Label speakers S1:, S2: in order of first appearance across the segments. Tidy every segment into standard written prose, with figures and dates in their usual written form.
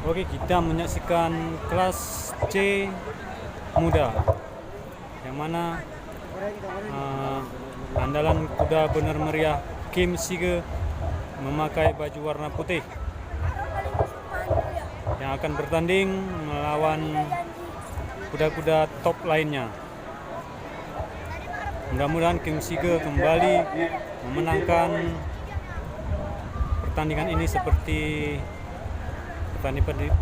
S1: Oke, kita menyaksikan kelas C muda, yang mana andalan kuda benar meriah Kim Sige memakai baju warna putih yang akan bertanding melawan kuda-kuda top lainnya. Mudah-mudahan Kim Sige kembali memenangkan pertandingan ini seperti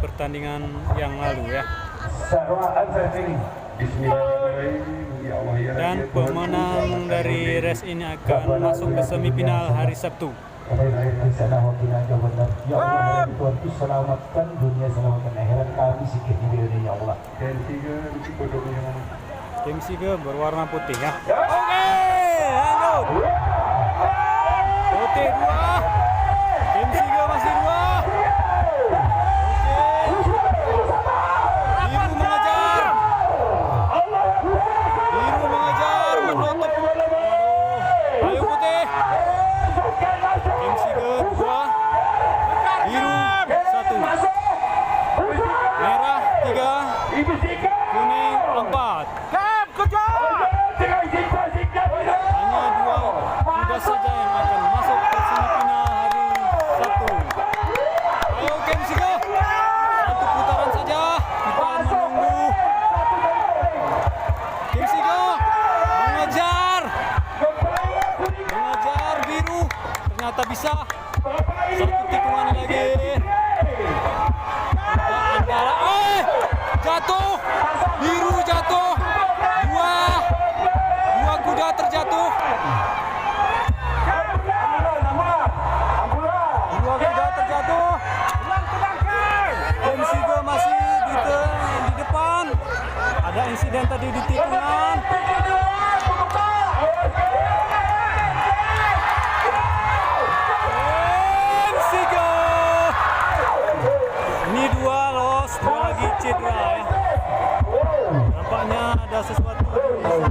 S1: pertandingan yang lalu ya. Dan pemenang dari race ini akan masuk ke semifinal hari Sabtu.
S2: Ya Allah, Tuhan itu selamatkan dunia, selamatkan akhirat kami sikit ini ya Allah.
S1: Kim Sige berwarna putih ya. Oke, lanjut. Putih 2. Kim Sige masih 2. Ternyata bisa satu tikungan lagi. Jatuh, biru jatuh, dua kuda terjatuh. Dua kuda terjatuh. Kim Sige masih di depan. Ada insiden tadi di tikungan. Dua lagi cedera ya. Nampaknya ada sesuatu di sana.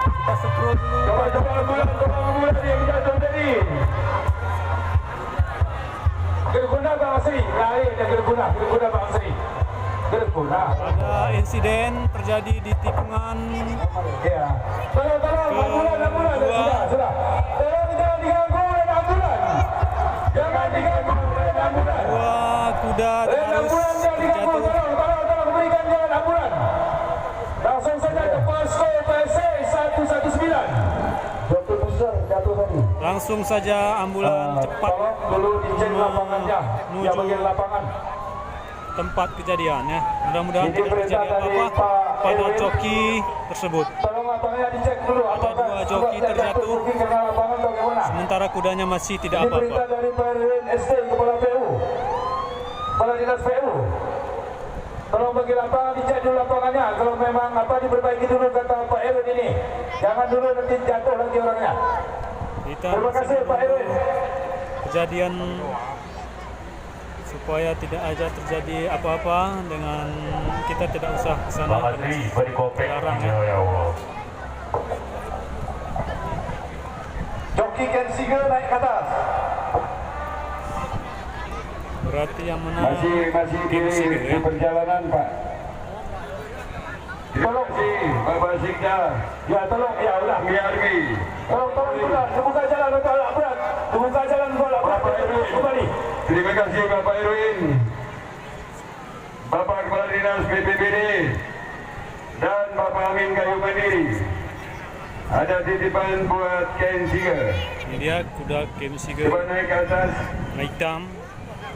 S1: Kita scroll dulu. Ada insiden terjadi di tikungan dua kuda harus terjatuh.
S2: Langsung saja ke posko PSC 119. Jatuh besar jatuh tadi.
S1: Langsung saja ambulan cepat
S2: dulu dicek lapangannya, yang bagian lapangan.
S1: Tempat kejadian ya. Mudah-mudahan tidak terjadi apa-apa pada joki tersebut.
S2: Tolong lapangannya dicek dulu.
S1: Ada dua joki terjatuh, sementara kudanya masih tidak apa-apa.
S2: Ini perintah dari Pak SD Kepala PU, Kepala Dinas PU. Tolong bagi lapangan dicek dulu lapangannya. Kalau memang diperbaiki dulu kata Pak Erwin ini. Jangan dulu nanti jatuh lagi orangnya. Terima kasih Pak Erwin.
S1: Kejadian supaya tidak aja terjadi apa-apa dengan kita tidak usah ke sana, dilarang ya.
S2: Joki Kim Sige naik ke atas.
S1: Berarti yang menang
S2: masih di perjalanan Pak. Tolong Bapak Sikda. Ya tolong ya udah biarbi. Tolong buka jalan untuk alat berat. Buka jalan untuk alat berat. Kembali. Terima kasih Bapak Erwin, Bapak Kepala Dinas BPBD dan Bapak Amin Kayu Mandiri. Ada titipan buat Kim Sige.
S1: Ini dia kuda Kim Sige.
S2: Coba naik ke atas.
S1: Hitam,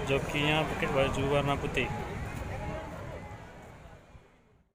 S1: jokinya pakai baju warna putih.